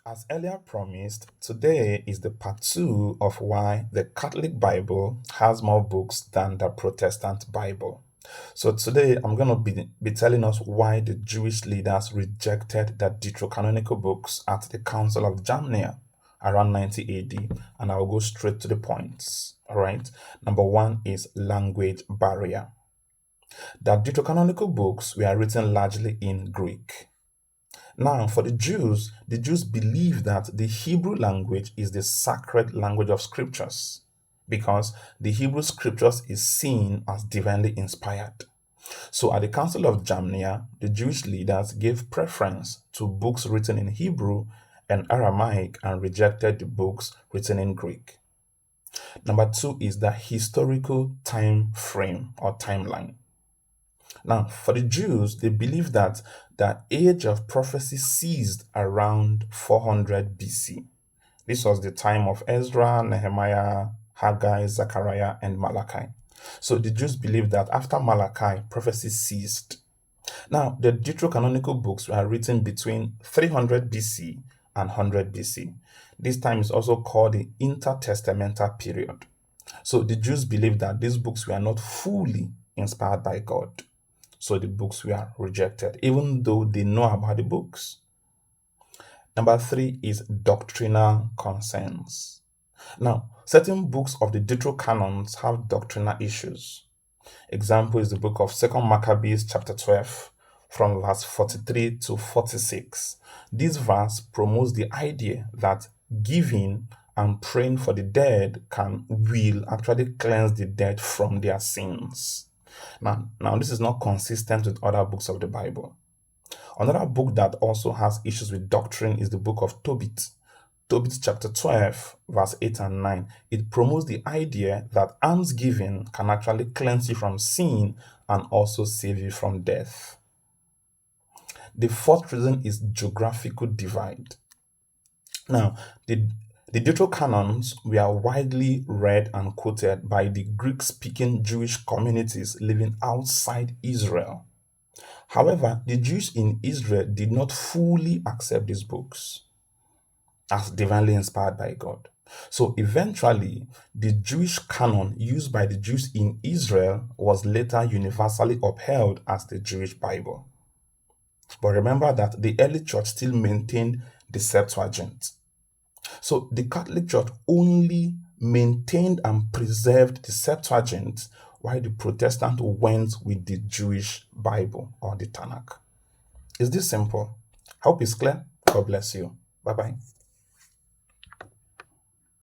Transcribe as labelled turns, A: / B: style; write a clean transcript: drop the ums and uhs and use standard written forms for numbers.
A: As earlier promised, today is the part two of why the Catholic Bible has more books than the Protestant Bible. So today I'm going to be telling us why the Jewish leaders rejected the Deuterocanonical books at the Council of Jamnia around 90 AD, and I'll go straight to the points. All right. Number one is language barrier. The Deuterocanonical books were written largely in Greek. Now, for the Jews believe that the Hebrew language is the sacred language of scriptures because the Hebrew scriptures is seen as divinely inspired. So, at the Council of Jamnia, the Jewish leaders gave preference to books written in Hebrew and Aramaic and rejected the books written in Greek. Number two is the historical time frame or timeline. Now, for the Jews, they believe that the age of prophecy ceased around 400 BC. This was the time of Ezra, Nehemiah, Haggai, Zechariah, and Malachi. So the Jews believe that after Malachi, prophecy ceased. Now, the Deuterocanonical books were written between 300 BC and 100 BC. This time is also called the intertestamental period. So the Jews believe that these books were not fully inspired by God. So the books were rejected, even though they know about the books. Number three is doctrinal concerns. Now, certain books of the Deuterocanons have doctrinal issues. Example is the book of 2nd Maccabees chapter 12 from verse 43 to 46. This verse promotes the idea that giving and praying for the dead will actually cleanse the dead from their sins. Now, this is not consistent with other books of the Bible. Another book that also has issues with doctrine is the book of Tobit. Tobit chapter 12, verse 8 and 9. It promotes the idea that almsgiving can actually cleanse you from sin and also save you from death. The fourth reason is geographical divide. Now, the Deuterocanons were widely read and quoted by the Greek-speaking Jewish communities living outside Israel. However, the Jews in Israel did not fully accept these books as divinely inspired by God. So eventually, the Jewish canon used by the Jews in Israel was later universally upheld as the Jewish Bible. But remember that the early church still maintained the Septuagint. So the Catholic Church only maintained and preserved the Septuagint while the Protestant went with the Jewish Bible or the Tanakh. Is this simple? Hope it's clear. God bless you. Bye bye.